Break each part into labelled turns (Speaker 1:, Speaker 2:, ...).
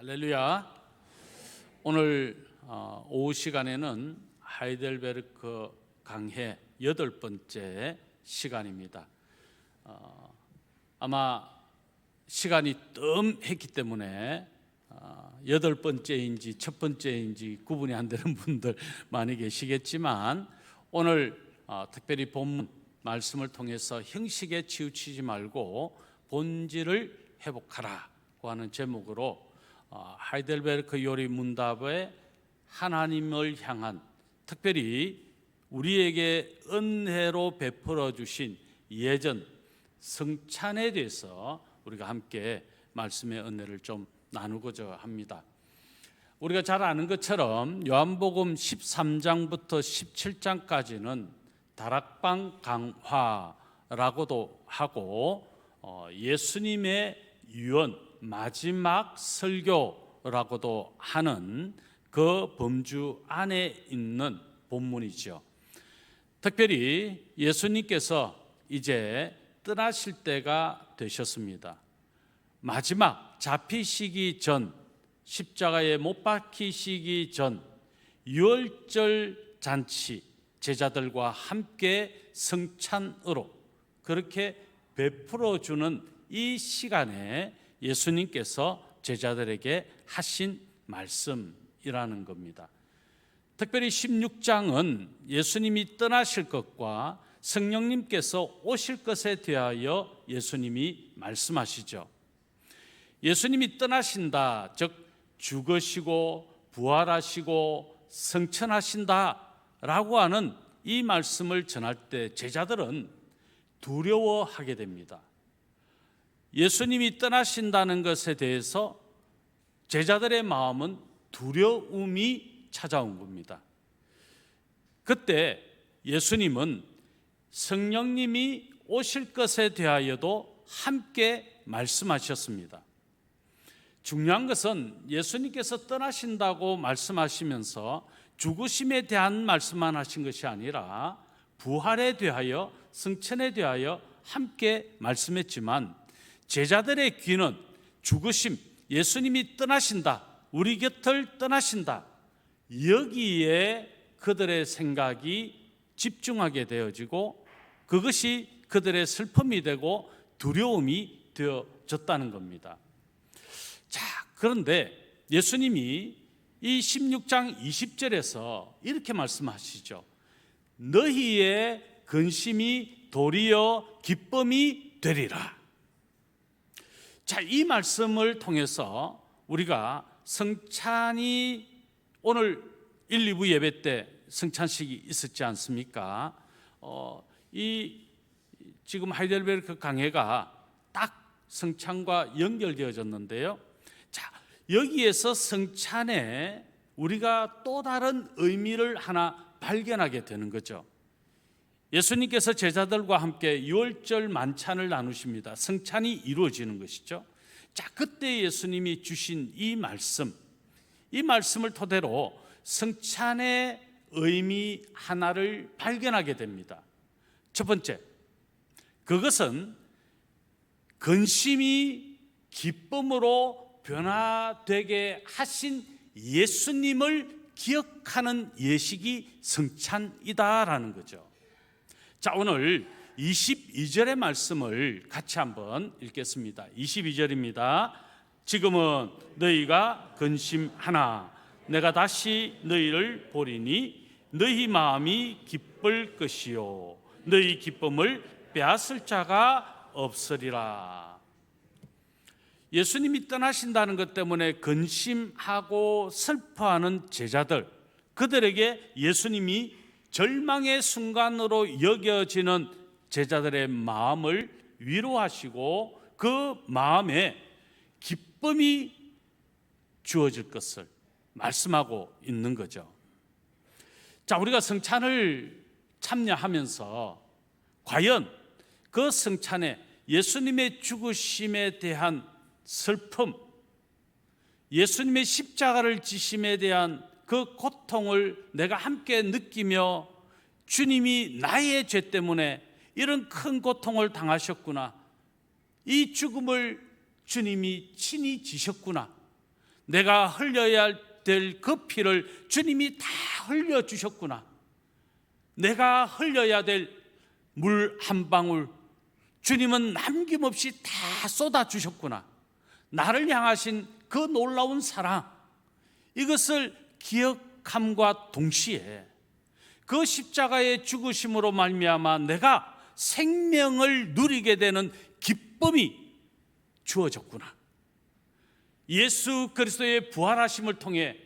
Speaker 1: 할렐루야. 오늘 오후 시간에는 하이델베르크 강해 8번째 시간입니다. 아마 시간이 뜸했기 때문에 8번째인지 첫 번째인지 구분이 안 되는 분들 많이 계시겠지만, 오늘 특별히 본문 말씀을 통해서 형식에 치우치지 말고 본질을 회복하라고 하는 제목으로 하이델베르크 요리 문답의 하나님을 향한, 특별히 우리에게 은혜로 베풀어 주신 예전 성찬에 대해서 우리가 함께 말씀의 은혜를 좀 나누고자 합니다. 우리가 잘 아는 것처럼 요한복음 13장부터 17장까지는 다락방 강화라고도 하고 예수님의 유언, 마지막 설교라고도 하는 그 범주 안에 있는 본문이죠. 특별히 예수님께서 이제 떠나실 때가 되셨습니다. 마지막 잡히시기 전, 십자가에 못 박히시기 전 유월절 잔치, 제자들과 함께 성찬으로 그렇게 베풀어 주는 이 시간에 예수님께서 제자들에게 하신 말씀이라는 겁니다. 특별히 16장은 예수님이 떠나실 것과 성령님께서 오실 것에 대하여 예수님이 말씀하시죠. 예수님이 떠나신다, 즉 죽으시고 부활하시고 성천하신다라고 하는 이 말씀을 전할 때 제자들은 두려워하게 됩니다. 예수님이 떠나신다는 것에 대해서 제자들의 마음은 두려움이 찾아온 겁니다. 그때 예수님은 성령님이 오실 것에 대하여도 함께 말씀하셨습니다. 중요한 것은 예수님께서 떠나신다고 말씀하시면서 죽으심에 대한 말씀만 하신 것이 아니라 부활에 대하여, 성천에 대하여 함께 말씀했지만, 제자들의 귀는 죽으심, 예수님이 떠나신다, 우리 곁을 떠나신다, 여기에 그들의 생각이 집중하게 되어지고 그것이 그들의 슬픔이 되고 두려움이 되어졌다는 겁니다. 자, 그런데 예수님이 이 16장 20절에서 이렇게 말씀하시죠. 너희의 근심이 도리어 기쁨이 되리라. 자, 이 말씀을 통해서 우리가 성찬이, 오늘 1, 2부 예배 때 성찬식이 있었지 않습니까? 지금 하이델베르크 강해가 딱 성찬과 연결되어졌는데요. 자, 여기에서 성찬에 우리가 또 다른 의미를 하나 발견하게 되는 거죠. 예수님께서 제자들과 함께 유월절 만찬을 나누십니다. 성찬이 이루어지는 것이죠. 자, 그때 예수님이 주신 이 말씀을 토대로 성찬의 의미 하나를 발견하게 됩니다. 첫 번째, 그것은 근심이 기쁨으로 변화되게 하신 예수님을 기억하는 예식이 성찬이다라는 거죠. 자, 오늘 22절의 말씀을 같이 한번 읽겠습니다. 22절입니다. 지금은 너희가 근심하나 내가 다시 너희를 보리니 너희 마음이 기쁠 것이요 너희 기쁨을 빼앗을 자가 없으리라. 예수님이 떠나신다는 것 때문에 근심하고 슬퍼하는 제자들, 그들에게 예수님이 절망의 순간으로 여겨지는 제자들의 마음을 위로하시고 그 마음에 기쁨이 주어질 것을 말씀하고 있는 거죠. 자, 우리가 성찬을 참여하면서 과연 그 성찬에 예수님의 죽으심에 대한 슬픔, 예수님의 십자가를 지심에 대한 그 고통을 내가 함께 느끼며 주님이 나의 죄 때문에 이런 큰 고통을 당하셨구나, 이 죽음을 주님이 친히 지셨구나, 내가 흘려야 될 그 피를 주님이 다 흘려주셨구나. 내가 흘려야 될 물 한 방울 주님은 남김없이 다 쏟아주셨구나. 나를 향하신 그 놀라운 사랑, 이것을 기억함과 동시에 그 십자가의 죽으심으로 말미암아 내가 생명을 누리게 되는 기쁨이 주어졌구나. 예수 그리스도의 부활하심을 통해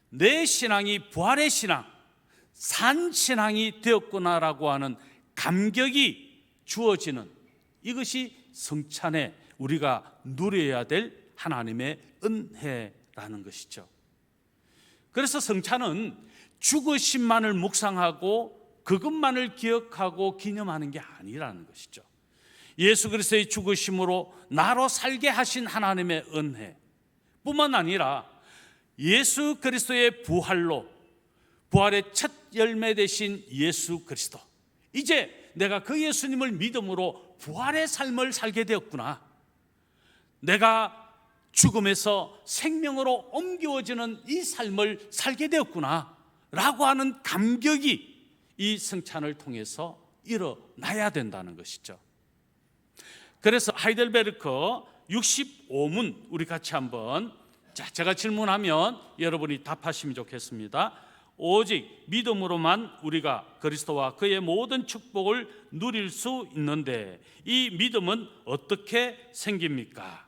Speaker 1: 내 신앙이 부활의 신앙, 산 신앙이 되었구나라고 하는 감격이 주어지는, 이것이 성찬에 우리가 누려야 될 하나님의 은혜라는 것이죠. 그래서 성찬은 죽으심만을 묵상하고 그것만을 기억하고 기념하는 게 아니라는 것이죠. 예수 그리스도의 죽으심으로 나로 살게 하신 하나님의 은혜 뿐만 아니라 예수 그리스도의 부활로, 부활의 첫 열매 되신 예수 그리스도, 이제 내가 그 예수님을 믿음으로 부활의 삶을 살게 되었구나. 내가 죽음에서 생명으로 옮겨지는 이 삶을 살게 되었구나 라고 하는 감격이 이 성찬을 통해서 일어나야 된다는 것이죠. 그래서 하이델베르크 65문 우리 같이 한번, 제가 질문하면 여러분이 답하시면 좋겠습니다. 오직 믿음으로만 우리가 그리스도와 그의 모든 축복을 누릴 수 있는데 이 믿음은 어떻게 생깁니까?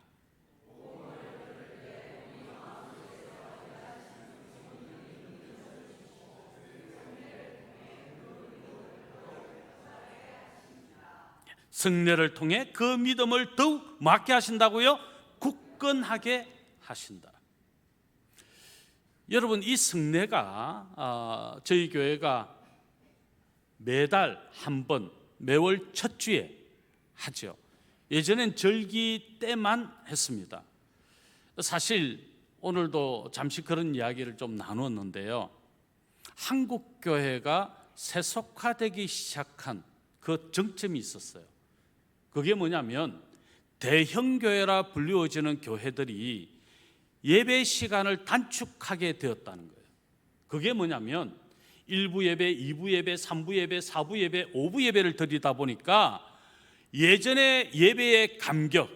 Speaker 1: 성례를 통해 그 믿음을 더욱 맞게 하신다고요? 굳건하게 하신다. 여러분, 이 성례가 저희 교회가 매달 한 번, 매월 첫 주에 하죠. 예전엔 절기 때만 했습니다. 사실 오늘도 잠시 그런 이야기를 좀 나눴는데요. 한국 교회가 세속화되기 시작한 그 정점이 있었어요. 그게 뭐냐면 대형 교회라 불리워지는 교회들이 예배 시간을 단축하게 되었다는 거예요. 그게 뭐냐면 1부 예배, 2부 예배, 3부 예배, 4부 예배, 5부 예배를 드리다 보니까 예전의 예배의 감격,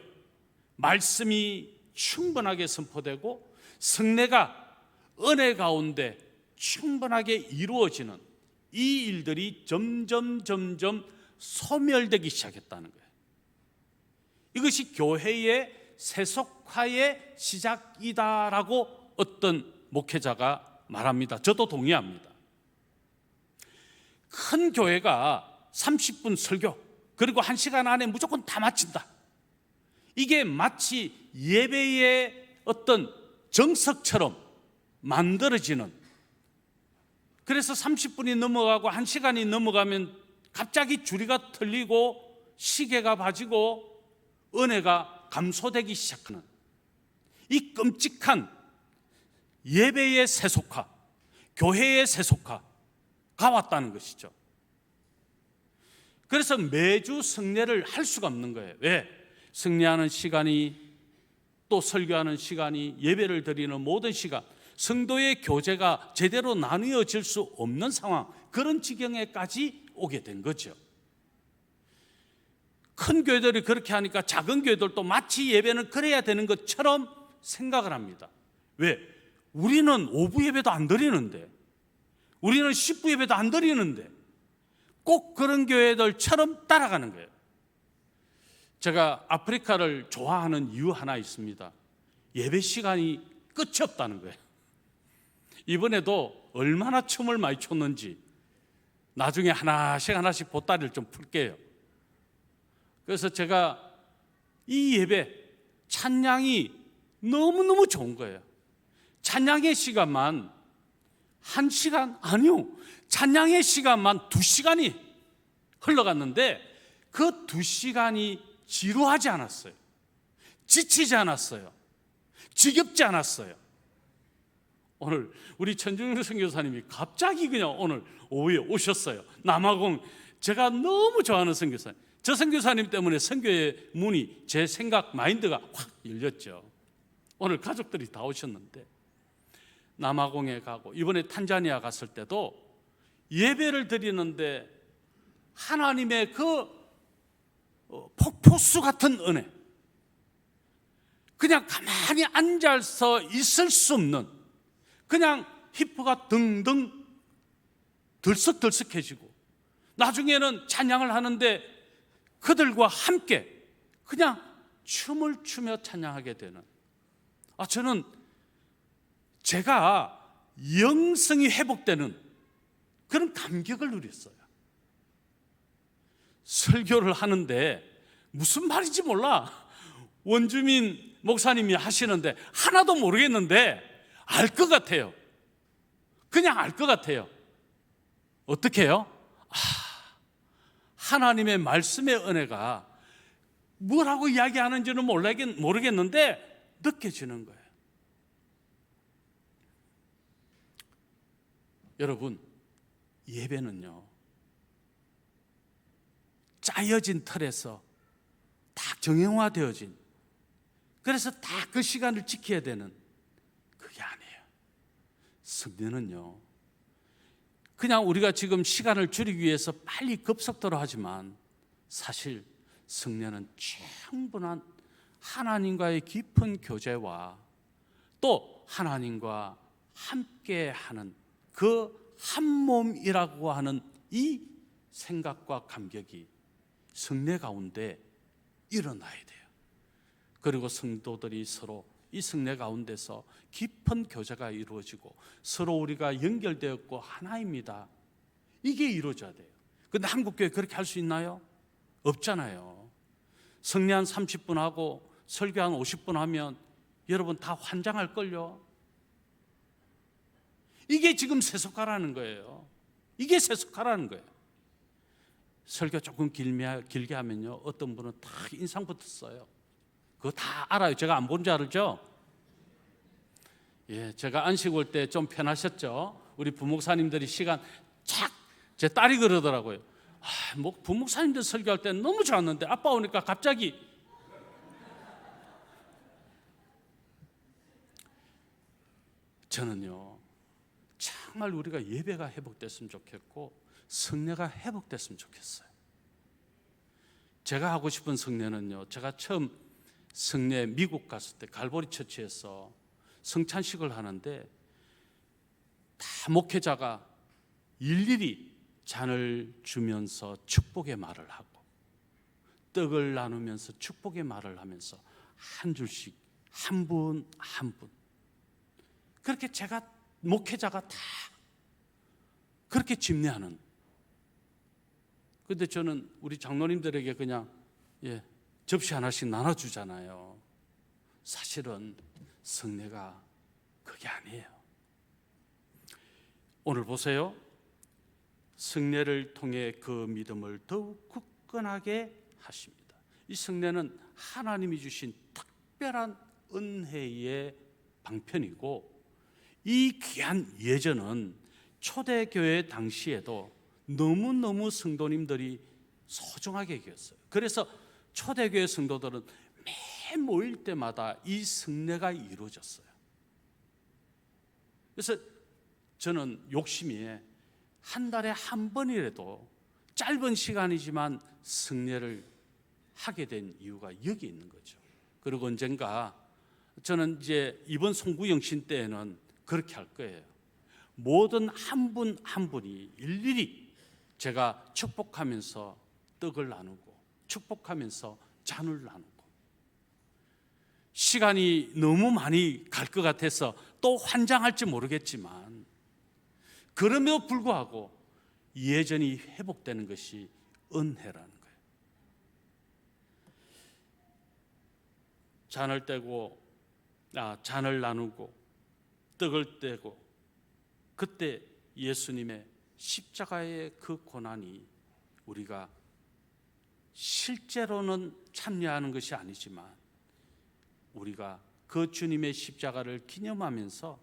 Speaker 1: 말씀이 충분하게 선포되고 성례가 은혜 가운데 충분하게 이루어지는 이 일들이 점점 소멸되기 시작했다는 거예요. 이것이 교회의 세속화의 시작이다라고 어떤 목회자가 말합니다. 저도 동의합니다. 큰 교회가 30분 설교, 그리고 1시간 안에 무조건 다 마친다. 이게 마치 예배의 어떤 정석처럼 만들어지는, 그래서 30분이 넘어가고 1시간이 넘어가면 갑자기 주리가 틀리고 시계가 봐지고 은혜가 감소되기 시작하는 이 끔찍한 예배의 세속화, 교회의 세속화가 왔다는 것이죠. 그래서 매주 성례를 할 수가 없는 거예요. 왜? 성례하는 시간이, 또 설교하는 시간이, 예배를 드리는 모든 시간, 성도의 교제가 제대로 나누어질 수 없는 상황, 그런 지경에까지 오게 된 거죠. 큰 교회들이 그렇게 하니까 작은 교회들도 마치 예배는 그래야 되는 것처럼 생각을 합니다. 왜? 우리는 5부 예배도 안 드리는데, 우리는 10부 예배도 안 드리는데 꼭 그런 교회들처럼 따라가는 거예요. 제가 아프리카를 좋아하는 이유 하나 있습니다. 예배 시간이 끝이 없다는 거예요. 이번에도 얼마나 춤을 많이 췄는지 나중에 하나씩 보따리를 좀 풀게요. 그래서 제가 이 예배 찬양이 너무너무 좋은 거예요. 찬양의 시간만 1시간, 아니요, 찬양의 시간만 2시간이 흘러갔는데 그 2시간이 지루하지 않았어요. 지치지 않았어요. 지겹지 않았어요. 오늘 우리 천중일 선교사님이 갑자기 그냥 오늘 오후에 오셨어요. 남아공, 제가 너무 좋아하는 선교사님. 저 선교사님 때문에 선교의 문이, 제 생각, 마인드가 확 열렸죠. 오늘 가족들이 다 오셨는데 남아공에 가고 이번에 탄자니아 갔을 때도 예배를 드리는데 하나님의 그 폭포수 같은 은혜, 그냥 가만히 앉아서 있을 수 없는, 그냥 히프가 등등 들썩들썩해지고 나중에는 찬양을 하는데 그들과 함께 그냥 춤을 추며 찬양하게 되는, 저는 제가 영성이 회복되는 그런 감격을 누렸어요. 설교를 하는데 무슨 말인지 몰라. 원주민 목사님이 하시는데 하나도 모르겠는데 알 것 같아요. 그냥 알 것 같아요. 어떻게 해요? 하나님의 말씀의 은혜가 뭐라고 이야기하는지는 모르겠는데 느껴지는 거예요. 여러분, 예배는요, 짜여진 틀에서 딱 정형화되어진, 그래서 딱 그 시간을 지켜야 되는 그게 아니에요. 성례는요, 그냥 우리가 지금 시간을 줄이기 위해서 빨리 급속도로 하지만 사실 성례는 충분한 하나님과의 깊은 교제와 또 하나님과 함께하는 그 한 몸이라고 하는 이 생각과 감격이 성례 가운데 일어나야 돼요. 그리고 성도들이 서로 이 성례 가운데서 깊은 교제가 이루어지고 서로 우리가 연결되었고 하나입니다. 이게 이루어져야 돼요. 그런데 한국교회 그렇게 할 수 있나요? 없잖아요. 성례 한 30분 하고 설교 한 50분 하면 여러분 다 환장할걸요. 이게 지금 세속화라는 거예요. 이게 세속화라는 거예요. 설교 조금 길게 하면요, 어떤 분은 다 인상부터 써요. 그거 다 알아요. 제가 안 본 줄 알죠? 예, 제가 안식 올 때 좀 편하셨죠? 우리 부목사님들이 시간 착, 제 딸이 그러더라고요. 뭐 부목사님들 설교할 때는 너무 좋았는데 아빠 오니까 갑자기. 저는요, 정말 우리가 예배가 회복됐으면 좋겠고 성례가 회복됐으면 좋겠어요. 제가 하고 싶은 성례는요, 제가 처음 성례 미국 갔을 때 갈보리 처치에서 성찬식을 하는데 다 목회자가 일일이 잔을 주면서 축복의 말을 하고 떡을 나누면서 축복의 말을 하면서 한 줄씩 한 분 한 분, 그렇게 제가 목회자가 다 그렇게 집례하는. 그런데 저는 우리 장로님들에게 그냥 접시 하나씩 나눠주잖아요. 사실은 성례가 그게 아니에요. 오늘 보세요. 성례를 통해 그 믿음을 더욱 굳건하게 하십니다. 이 성례는 하나님이 주신 특별한 은혜의 방편이고, 이 귀한 예전은 초대교회 당시에도 너무너무 성도님들이 소중하게 여겼어요. 그래서 초대교회 성도들은 매 모일 때마다 이 성례가 이루어졌어요. 그래서 저는 욕심이 한 달에 한 번이라도 짧은 시간이지만 성례를 하게 된 이유가 여기 있는 거죠. 그리고 언젠가 저는 이제 이번 송구영신 때에는 그렇게 할 거예요. 모든 한 분 한 분이 일일이 제가 축복하면서 떡을 나누고 축복하면서 잔을 나누고, 시간이 너무 많이 갈 것 같아서 또 환장할지 모르겠지만 그럼에도 불구하고 예전이 회복되는 것이 은혜라는 거예요. 잔을 나누고 떡을 떼고, 그때 예수님의 십자가의 그 고난이 우리가 실제로는 참여하는 것이 아니지만 우리가 그 주님의 십자가를 기념하면서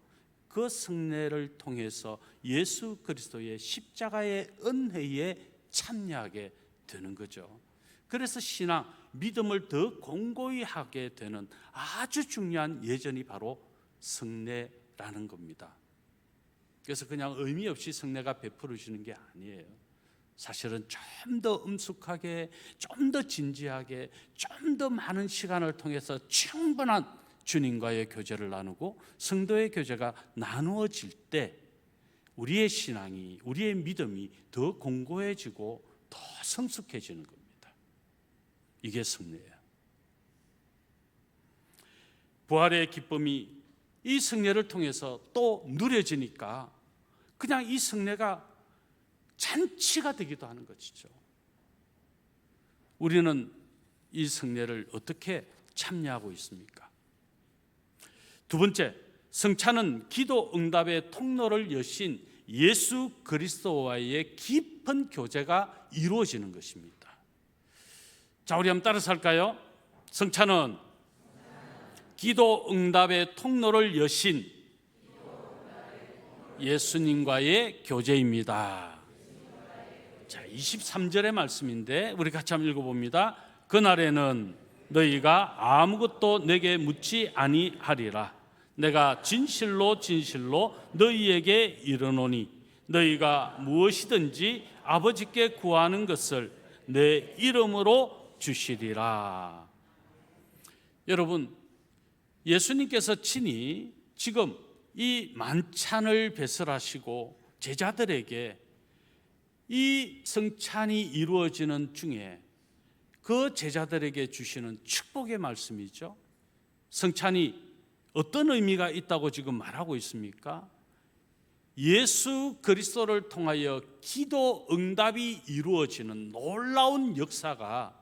Speaker 1: 그 성례를 통해서 예수 그리스도의 십자가의 은혜에 참여하게 되는 거죠. 그래서 신앙, 믿음을 더 공고히 하게 되는 아주 중요한 예전이 바로 성례라는 겁니다. 그래서 그냥 의미 없이 성례가 베풀어지는 게 아니에요. 사실은 좀 더 엄숙하게, 좀 더 진지하게, 좀 더 많은 시간을 통해서 충분한 주님과의 교제를 나누고 성도의 교제가 나누어질 때 우리의 신앙이, 우리의 믿음이 더 공고해지고 더 성숙해지는 겁니다. 이게 성례예요. 부활의 기쁨이 이 성례를 통해서 또 누려지니까 그냥 이 성례가 잔치가 되기도 하는 것이죠. 우리는 이 성례를 어떻게 참여하고 있습니까? 두 번째, 성찬은 기도 응답의 통로를 여신 예수 그리스도와의 깊은 교제가 이루어지는 것입니다. 자, 우리 한번 따라서 할까요? 성찬은 기도 응답의 통로를 여신 예수님과의 교제입니다. 자, 23절의 말씀인데 우리 같이 한번 읽어봅니다. 그날에는 너희가 아무것도 내게 묻지 아니하리라. 내가 진실로 진실로 너희에게 이르노니 너희가 무엇이든지 아버지께 구하는 것을 내 이름으로 주시리라. 여러분, 예수님께서 친히 지금 이 만찬을 배설하시고 제자들에게 이 성찬이 이루어지는 중에 그 제자들에게 주시는 축복의 말씀이죠. 성찬이 어떤 의미가 있다고 지금 말하고 있습니까? 예수 그리스도를 통하여 기도 응답이 이루어지는 놀라운 역사가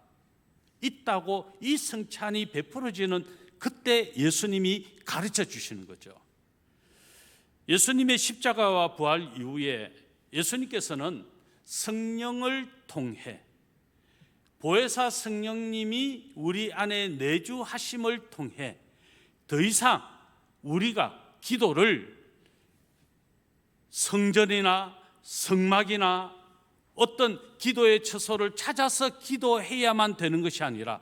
Speaker 1: 있다고 이 성찬이 베풀어지는 그때 예수님이 가르쳐 주시는 거죠. 예수님의 십자가와 부활 이후에 예수님께서는 성령을 통해 보혜사 성령님이 우리 안에 내주하심을 통해 더 이상 우리가 기도를 성전이나 성막이나 어떤 기도의 처소를 찾아서 기도해야만 되는 것이 아니라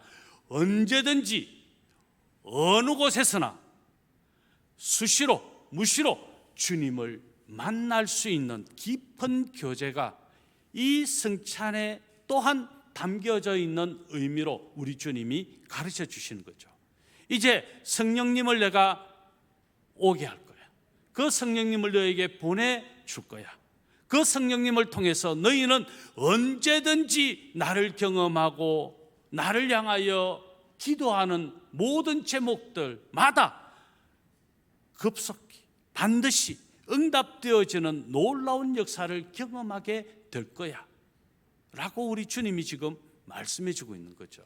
Speaker 1: 언제든지 어느 곳에서나 수시로 무시로 주님을 만날 수 있는 깊은 교제가 이 성찬에 또한 담겨져 있는 의미로 우리 주님이 가르쳐 주시는 거죠. 이제 성령님을 내가 오게 할 거야. 그 성령님을 너에게 보내줄 거야. 그 성령님을 통해서 너희는 언제든지 나를 경험하고 나를 향하여 기도하는 모든 제목들마다 급속히 반드시 응답되어지는 놀라운 역사를 경험하게 될 거야 라고 우리 주님이 지금 말씀해 주고 있는 거죠.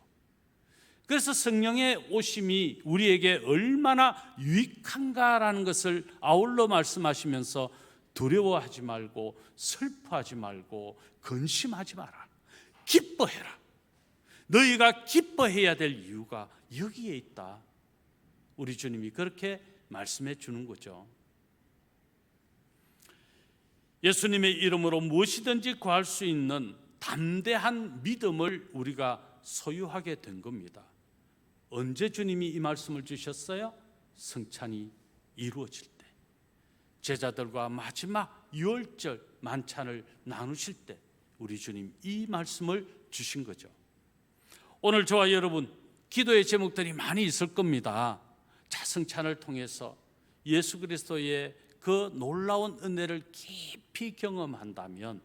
Speaker 1: 그래서 성령의 오심이 우리에게 얼마나 유익한가라는 것을 아울러 말씀하시면서 두려워하지 말고 슬퍼하지 말고 근심하지 마라. 기뻐해라. 너희가 기뻐해야 될 이유가 여기에 있다. 우리 주님이 그렇게 말씀해 주는 거죠. 예수님의 이름으로 무엇이든지 구할 수 있는 담대한 믿음을 우리가 소유하게 된 겁니다. 언제 주님이 이 말씀을 주셨어요? 성찬이 이루어질 때, 제자들과 마지막 유월절 만찬을 나누실 때 우리 주님 이 말씀을 주신 거죠. 오늘 저와 여러분 기도의 제목들이 많이 있을 겁니다. 자, 성찬을 통해서 예수 그리스도의 그 놀라운 은혜를 깊이 경험한다면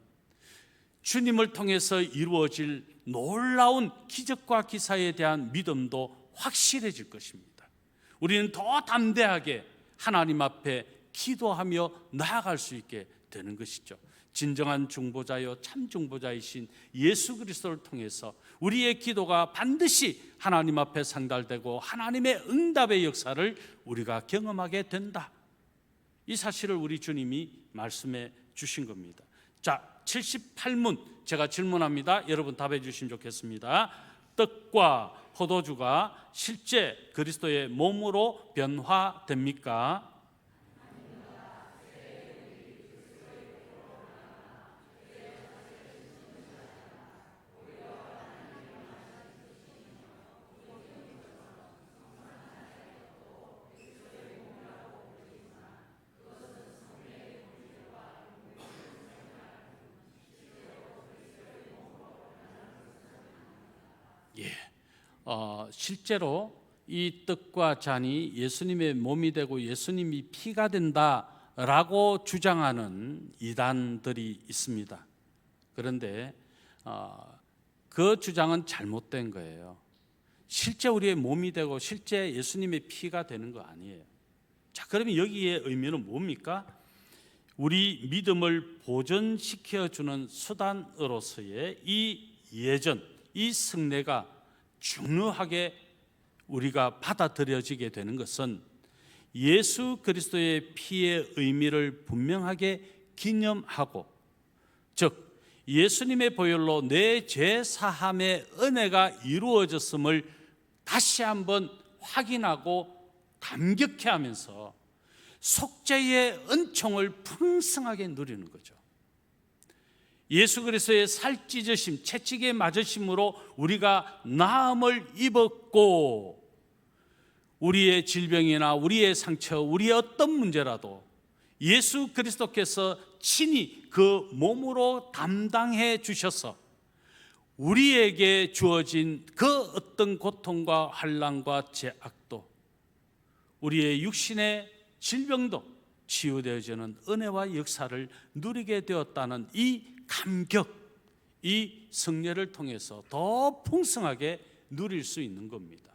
Speaker 1: 주님을 통해서 이루어질 놀라운 기적과 기사에 대한 믿음도 확실해질 것입니다. 우리는 더 담대하게 하나님 앞에 기도하며 나아갈 수 있게 되는 것이죠. 진정한 중보자요 참 중보자이신 예수 그리스도를 통해서 우리의 기도가 반드시 하나님 앞에 상달되고 하나님의 응답의 역사를 우리가 경험하게 된다. 이 사실을 우리 주님이 말씀해 주신 겁니다. 자, 78문 제가 질문합니다. 여러분 답해 주시면 좋겠습니다. 떡과 포도주가 실제 그리스도의 몸으로 변화됩니까? 실제로 이 떡과 잔이 예수님의 몸이 되고 예수님이 피가 된다라고 주장하는 이단들이 있습니다. 그런데 그 주장은 잘못된 거예요. 실제 우리의 몸이 되고 실제 예수님의 피가 되는 거 아니에요. 자, 그러면 여기에 의미는 뭡니까? 우리 믿음을 보존시켜주는 수단으로서의 이 예전, 이 성례가 중요하게 우리가 받아들여지게 되는 것은 예수 그리스도의 피의 의미를 분명하게 기념하고, 즉 예수님의 보혈로 내 죄 사함의 은혜가 이루어졌음을 다시 한번 확인하고 감격해하면서 속죄의 은총을 풍성하게 누리는 거죠. 예수 그리스도의 살찢으심, 채찍에 맞으심으로 우리가 나음을 입었고, 우리의 질병이나 우리의 상처, 우리의 어떤 문제라도 예수 그리스도께서 친히 그 몸으로 담당해 주셔서 우리에게 주어진 그 어떤 고통과 환난과 죄악도, 우리의 육신의 질병도 치유되어지는 은혜와 역사를 누리게 되었다는 이 감격, 이 성례를 통해서 더 풍성하게 누릴 수 있는 겁니다.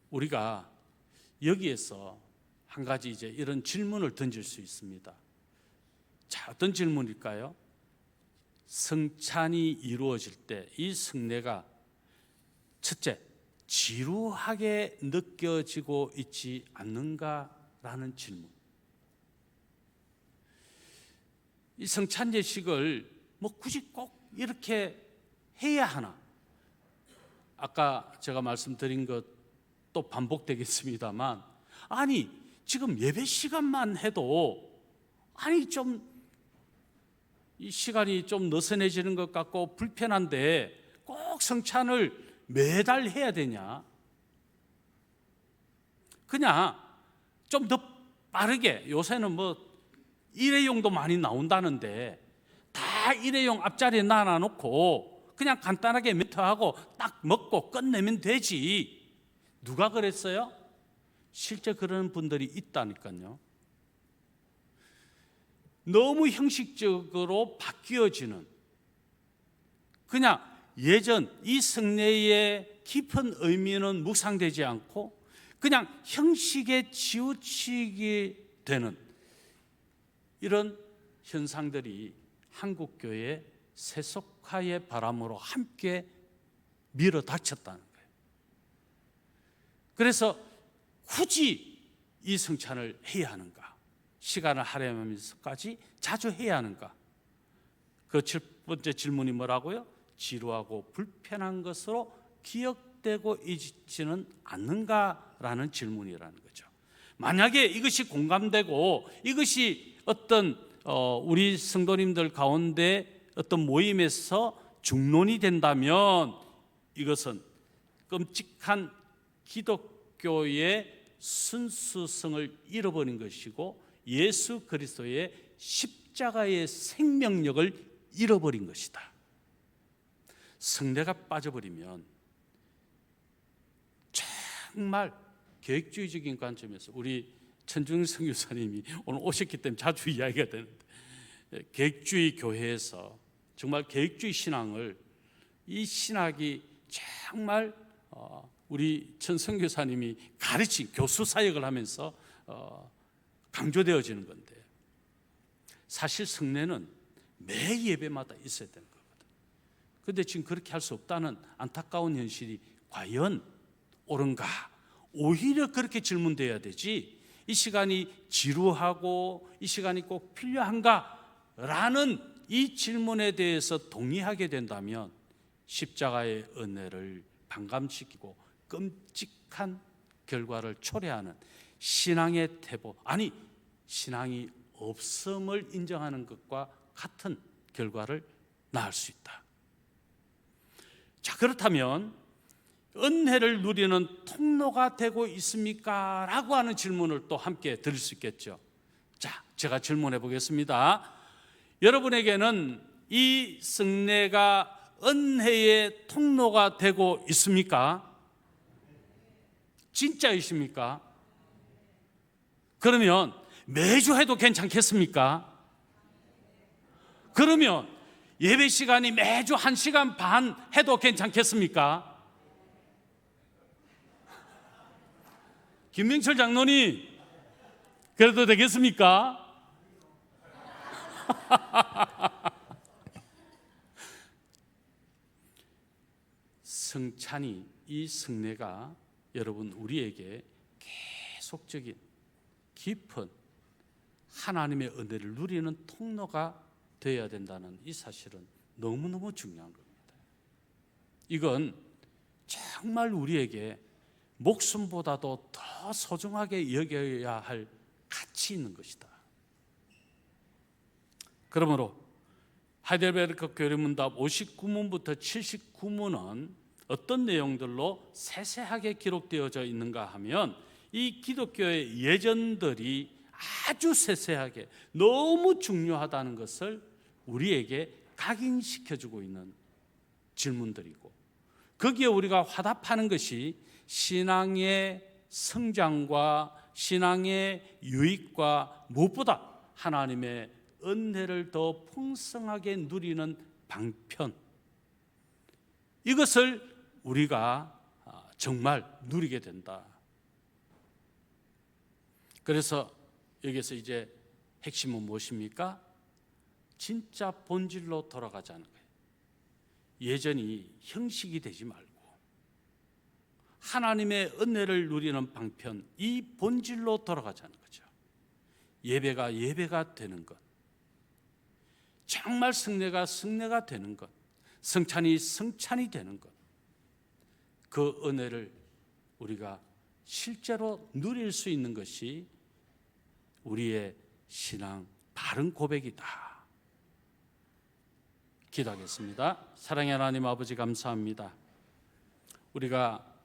Speaker 1: 우리가 여기에서 한 가지 이제 이런 질문을 던질 수 있습니다. 자, 어떤 질문일까요? 성찬이 이루어질 때 이 성례가 첫째, 지루하게 느껴지고 있지 않는가라는 질문. 이 성찬 예식을 굳이 꼭 이렇게 해야 하나? 아까 제가 말씀드린 것 또 반복되겠습니다만, 아니 지금 예배 시간만 해도 좀 이 시간이 좀 느슨해지는 것 같고 불편한데 꼭 성찬을 매달 해야 되냐? 그냥 좀 더 빠르게, 요새는 일회용도 많이 나온다는데 다 일회용 앞자리에 놔놓고 그냥 간단하게 멘트하고 딱 먹고 끝내면 되지. 누가 그랬어요? 실제 그런 분들이 있다니까요. 너무 형식적으로 바뀌어지는, 그냥 예전 이 성례의 깊은 의미는 묵상되지 않고 그냥 형식에 치우치게 되는 이런 현상들이 한국교회 세속화의 바람으로 함께 밀어닥쳤다는 거예요. 그래서 굳이 이 성찬을 해야 하는가? 시간을 할애하면서까지 자주 해야 하는가? 그 첫 번째 질문이 뭐라고요? 지루하고 불편한 것으로 기억되고 있지는 않는가라는 질문이라는 거죠. 만약에 이것이 공감되고 이것이 어떤 우리 성도님들 가운데 어떤 모임에서 중론이 된다면 이것은 끔찍한 기독교의 순수성을 잃어버린 것이고 예수 그리스도의 십자가의 생명력을 잃어버린 것이다. 성례가 빠져버리면 정말 계획주의적인 관점에서, 우리 천중 선교사님이 오늘 오셨기 때문에 자주 이야기가 되는데, 계획주의 교회에서 정말 계획주의 신앙을, 이 신학이 정말 우리 천 선교사님이 가르친 교수 사역을 하면서 강조되어지는 건데, 사실 성례는 매 예배마다 있어야 되는 거거든. 그런데 지금 그렇게 할 수 없다는 안타까운 현실이 과연 옳은가? 오히려 그렇게 질문돼야 되지, 이 시간이 지루하고 이 시간이 꼭 필요한가? 라는 이 질문에 대해서 동의하게 된다면 십자가의 은혜를 반감시키고 끔찍한 결과를 초래하는 신앙의 태보, 아니 신앙이 없음을 인정하는 것과 같은 결과를 낳을 수 있다. 자, 그렇다면 은혜를 누리는 통로가 되고 있습니까? 라고 하는 질문을 또 함께 드릴 수 있겠죠. 자, 제가 질문해 보겠습니다. 여러분에게는 이 성례가 은혜의 통로가 되고 있습니까? 진짜이십니까? 그러면 매주 해도 괜찮겠습니까? 그러면 예배 시간이 매주 1시간 반 해도 괜찮겠습니까? 김명철 장로님, 그래도 되겠습니까? 성찬이, 이 성례가 여러분 우리에게 계속적인 깊은 하나님의 은혜를 누리는 통로가 되어야 된다는 이 사실은 너무너무 중요한 겁니다. 이건 정말 우리에게 목숨보다도 더 소중하게 여겨야 할 가치 있는 것이다. 그러므로 하이델베르크 교리문답 59문부터 79문은 어떤 내용들로 세세하게 기록되어져 있는가 하면 이 기독교의 예전들이 아주 세세하게 너무 중요하다는 것을 우리에게 각인시켜주고 있는 질문들이고, 거기에 우리가 화답하는 것이 신앙의 성장과 신앙의 유익과 무엇보다 하나님의 은혜를 더 풍성하게 누리는 방편, 이것을 우리가 정말 누리게 된다. 그래서 여기서 이제 핵심은 무엇입니까? 진짜 본질로 돌아가자는 거예요. 예전이 형식이 되지 말고 하나님의 은혜를 누리는 방편, 이 본질로 돌아가자는 거죠. 예배가 예배가 되는 것, 정말 성례가 성례가 되는 것, 성찬이 성찬이 되는 것, 그 은혜를 우리가 실제로 누릴 수 있는 것이 우리의 신앙 바른 고백이다. 기도하겠습니다. 사랑의 하나님 아버지, 감사합니다. 우리가